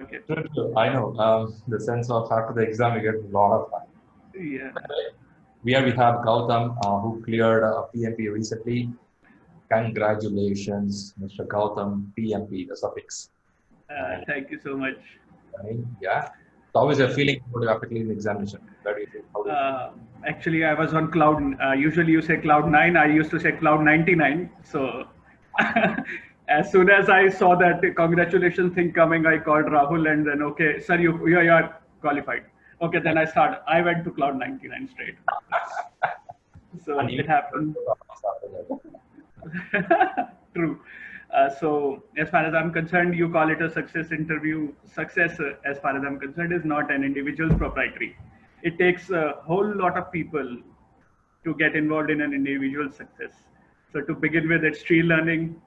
Okay. True, true. I know. The sense of after the exam, you get a lot of time. Yeah. Here we have Gautam, who cleared PMP recently. Congratulations, Mr. Gautam, PMP, the suffix. And Thank you so much. yeah. So how is your feeling after clearing the examination? Where do you feel? How do you feel? Uh, Actually, I was on cloud. Usually, you say cloud nine. I used to say cloud 99. So, as soon as I saw that congratulations thing coming, I called Rahul and then, okay, sir, you are qualified. Okay, then I went to cloud 99 straight. And So you it happened. after that. True. So, as far as I'm concerned, you call it a success interview. Success, as far as I'm concerned, is not an individual's proprietary. It takes a whole lot of people to get involved in an individual success. So, to begin with, it's tree learning.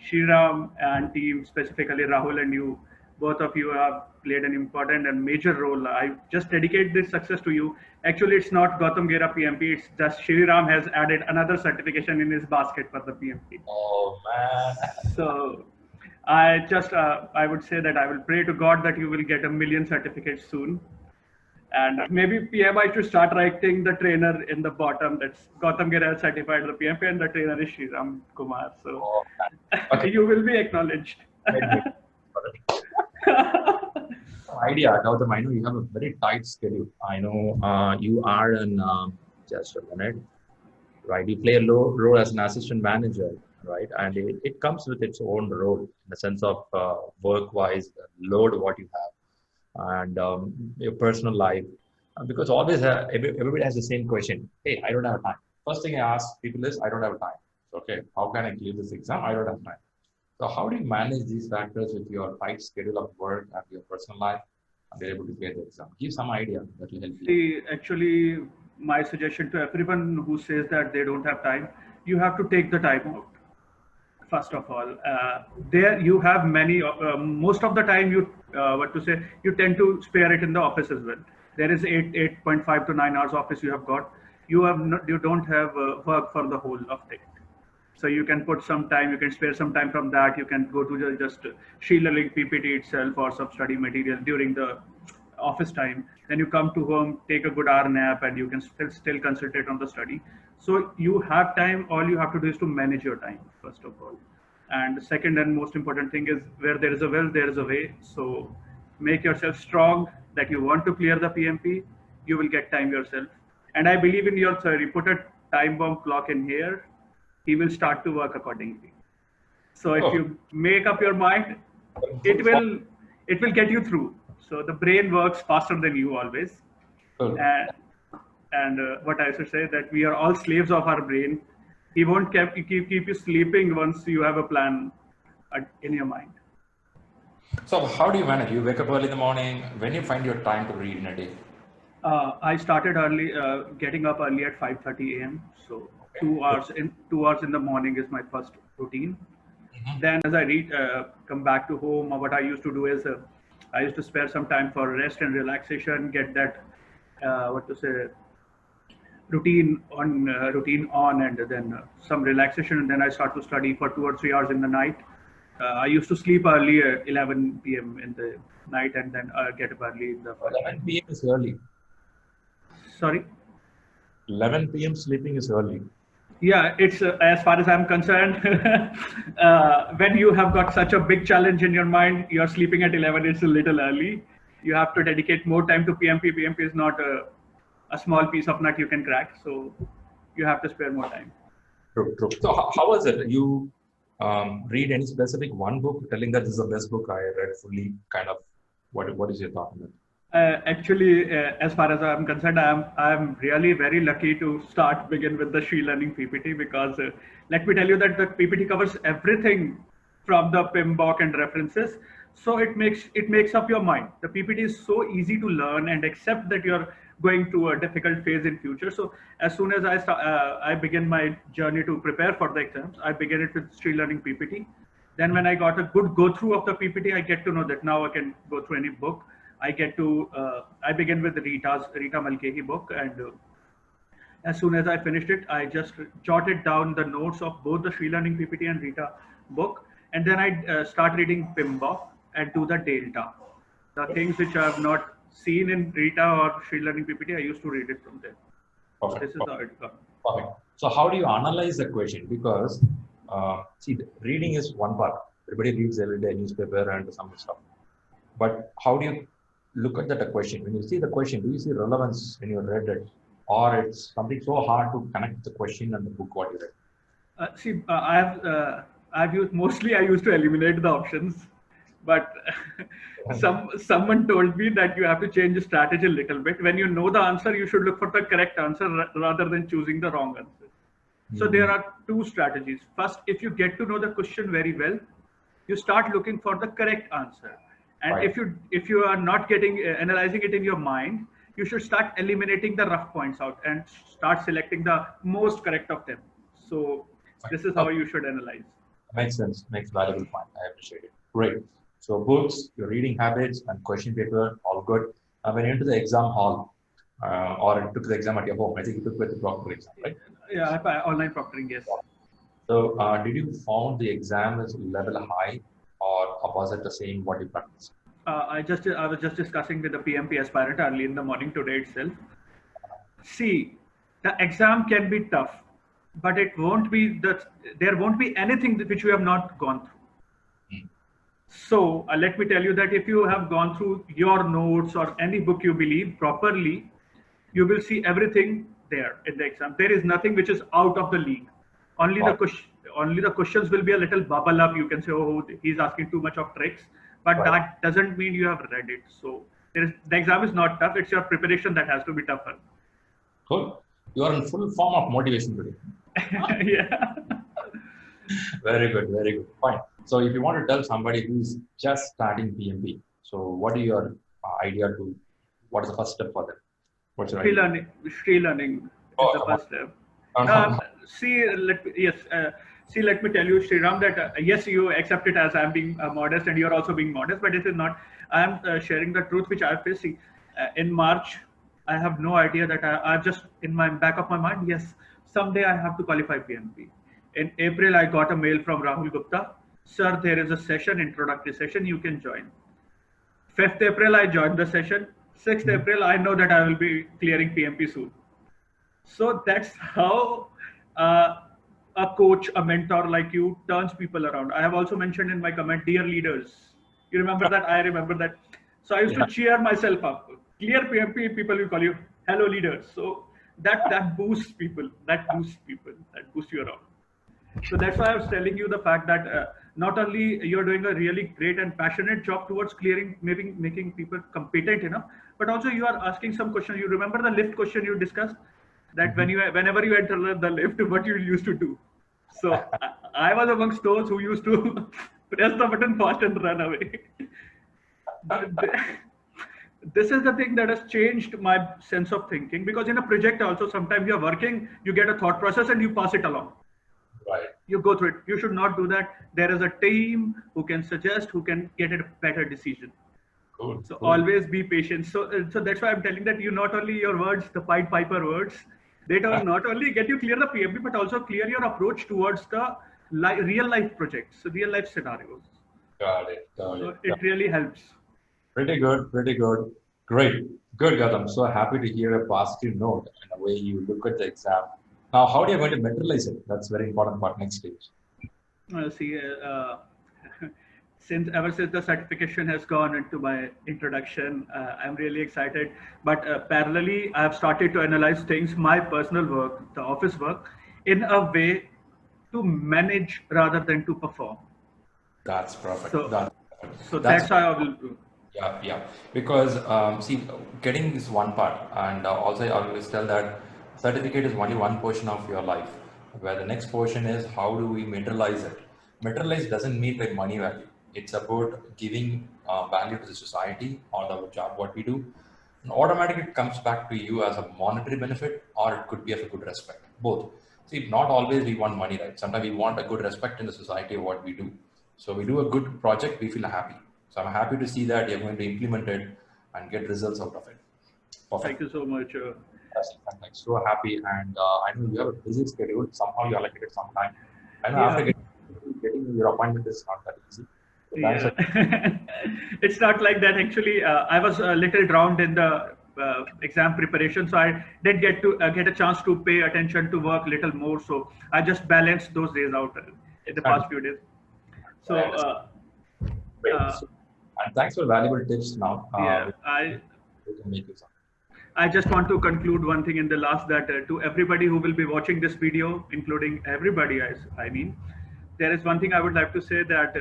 Shriram and team, specifically Rahul and you, both of you have played an important and major role. I just dedicate this success to you. Actually, it's not Gautam Gera PMP, it's just Shriram has added another certification in his basket for the PMP. Oh man. So I would say that I will pray to God that you will get a million certificates soon. And maybe PMI to start writing the trainer in the bottom. That's Gautam Gera certified the PMP and the trainer is Shriram Kumar. So Oh, man. Okay. you will be acknowledged. Wait, wait. Idea, Gautam, I know you have a very tight schedule. I know you are in just a minute, right? You play a role as an assistant manager, right? And it comes with its own role in the sense of work-wise, load what you have, and your personal life. Because always everybody has the same question. Hey, I don't have time. First thing I ask people is, I don't have time. Okay, how can I clear this exam? I don't have time. So how do you manage these factors with your tight schedule of work and your personal life and be able to clear the exam? Give some idea that will help you. See, actually, my suggestion to everyone who says that they don't have time, you have to take the time out. First of all, there you have many. Most of the time, you what to say, you tend to spare it in the office as well. There is 8.5 to 9 hours office you have got. You don't have work for the whole of it. So you can put some time, you can spare some time from that. You can go to just Sheila Link PPT itself or some study material during the office time. Then you come to home, take a good hour nap, and you can still concentrate on the study. So you have time. All you have to do is to manage your time, first of all. And the second and most important thing is where there is a will, there is a way. So make yourself strong that you want to clear the PMP. You will get time yourself. And I believe in your theory. Put a time bomb clock in here, he will start to work accordingly. So if Oh, you make up your mind, it will it will get you through. So the brain works faster than you always. cool. And what I should say that we are all slaves of our brain. He won't keep you sleeping once you have a plan in your mind. So how do you manage? You wake up early in the morning. When you find your time to read in a day? I started early, getting up early at 5:30 a.m. So Okay. 2 hours in the morning is my first routine. Then, as I come back to home, what I used to do is I used to spare some time for rest and relaxation, get that what to say routine on, and then some relaxation, and then I start to study for 2 or 3 hours in the night. I used to sleep early, 11 p.m. in the night, and then get up early in the first 11 time. p.m. is early. Sorry. 11 p.m. sleeping is early. Yeah, it's as far as I'm concerned, when you have got such a big challenge in your mind, you're sleeping at 11, it's a little early. You have to dedicate more time to PMP. PMP is not a small piece of nut you can crack, so you have to spare more time. True, true. So how was it? You read any specific one book telling that this is the best book I read fully, kind of, what is your thought on that? Actually, as far as I'm concerned, I'm really very lucky to begin with the She Learning PPT because let me tell you that the PPT covers everything from the PMBOK and references. So it makes up your mind. The PPT is so easy to learn and accept that you're going through a difficult phase in future. So as soon as I begin my journey to prepare for the exams, I begin it with She Learning PPT. Then when I got a good go through of the PPT, I get to know that now I can go through any book. I begin with Rita Malkehi book, and as soon as I finished it, I just jotted down the notes of both the She Learning PPT and Rita book, and then I start reading PMBOK and do the delta. The things which I have not seen in Rita or Street Learning PPT, I used to read it from there. So Perfect. this is how it comes. Perfect. So how do you analyze the question? Because see, reading is one part. Everybody reads every day newspaper and some stuff. But how do you look at that question? When you see the question, do you see relevance when you read it, or it's something so hard to connect the question and the book what you read? I've used mostly I used to eliminate the options, but someone told me that you have to change the strategy a little bit. When you know the answer, you should look for the correct answer rather than choosing the wrong answer. So there are two strategies. First, if you get to know the question very well, you start looking for the correct answer. And Right. if you are not getting analyzing it in your mind, you should start eliminating the rough points out and start selecting the most correct of them. So this is how Okay. you should analyze. Makes sense. Makes valuable point. I appreciate it. Great. So books, your reading habits, and question paper, all good. When you enter the exam hall, or you took the exam at your home, I think you took with the proper exam, right? Yeah, online proctoring, yes. So did you found the exam is level high, or was it the same what you practiced? I was just discussing with the PMP aspirant early in the morning today itself. See, the exam can be tough, but it won't be there won't be anything which you have not gone through. So let me tell you that if you have gone through your notes or any book you believe properly, you will see everything there in the exam. There is nothing which is out of the league. Only the Right. question, only the questions will be a little bubble up. You can say, oh, he's asking too much of tricks, but Right. that doesn't mean you have read it. So the exam is not tough. It's your preparation that has to be tougher. Cool. You are in full form of motivation today. Yeah. Very good. Very good. Fine. So if you want to tell somebody who's just starting PMP, so what are your idea to, what is the first step for them? What's your Free idea? learning, free learning is Oh, the come on. first step. No, no, Let me tell you, Sriram, that yes, you accept it as I'm being modest, and you're also being modest, but it is not. I'm sharing the truth which I face. See, in March, I have no idea that I've just in my back of my mind. Yes, someday I have to qualify PMP. In April, I got a mail from Rahul Gupta. Sir, there is a session, introductory session. You can join. 5th April, I joined the session. 6th Mhm. April, I know that I will be clearing PMP soon. So that's how a coach, a mentor like you turns people around. I have also mentioned in my comment, dear leaders. You remember that? I remember that. So I used to Yeah. cheer myself up. Clear PMP, people will call you hello leaders. So that boosts people. That boosts people. That boosts you around. So that's why I was telling you the fact that not only you're doing a really great and passionate job towards clearing, maybe making people competent enough, but also you are asking some questions. You remember the lift question you discussed that whenever you enter the lift, what you used to do. So I was amongst those who used to press the button fast and run away. This is the thing that has changed my sense of thinking because in a project also sometimes you're working, you get a thought process and you pass it along. Right. You go through it. You should not do that. There is a team who can suggest, who can get a better decision. Cool. So Cool. always be patient. So that's why I'm telling that you not only your words, the Pied Piper words, they don't not only get you clear the PMP, but also clear your approach towards the real life projects, so real life scenarios. Got it. Got So it. it really helps. Pretty good. Pretty good. Great. Good, Gautam. So happy to hear a positive note and the way you look at the exam. Now, how are you going to materialize it? That's very important part next stage. See, since ever since the certification has gone into my introduction, I'm really excited. But parallelly, I have started to analyze things, my personal work, the office work, in a way to manage rather than to perform. That's perfect. So, so That's that's how I will do. yeah, yeah. Because see, getting is one part, and also I always tell that certificate is only one portion of your life, where the next portion is how do we materialize it. Materialize doesn't mean like money value. It's about giving value to the society or the job what we do. And automatically it comes back to you as a monetary benefit, or it could be as a good respect. Both. See, not always we want money, right? Sometimes we want a good respect in the society of what we do. So we do a good project, we feel happy. So I'm happy to see that you're going to implement it and get results out of it. Thank Perfect. you so much. I'm so happy, and I know you have a busy schedule. Somehow you allocated some time. I know after Yeah. getting your appointment is not that easy. Thanks. Yeah. It's not like that. Actually, I was a little drowned in the exam preparation, so I did get a chance to pay attention to work little more. So I just balanced those days out in the past few days. So I understand. Great. uh, So, and thanks for valuable tips now. yeah, We can make use of. I just want to conclude one thing in the last that to everybody who will be watching this video, including everybody, I mean, there is one thing I would like to say that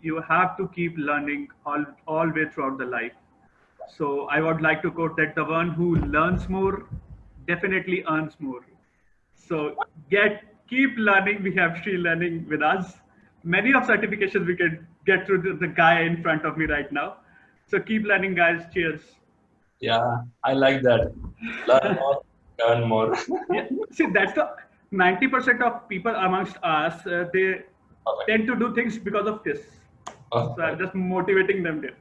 you have to keep learning all way throughout the life. So I would like to quote that the one who learns more definitely earns more. So keep learning. We have Sri learning with us. Many of certifications we can get through the guy in front of me right now. So keep learning, guys. Cheers. Yeah, I like that. Learn more, earn more. Yeah, see, that's the 90% of people amongst us, they Perfect. tend to do things because of this. So I'm just motivating them there.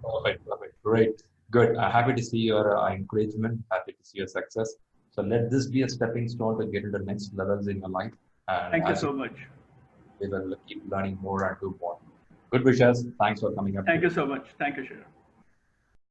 Perfect. Perfect. Great. Good. Happy to see your encouragement. Happy to see your success. So let this be a stepping stone to get into the next levels in your life. And Thank you so much. we will keep learning more and do more. Good wishes. Thanks for coming up. Thank you so much. Thank you, Shira.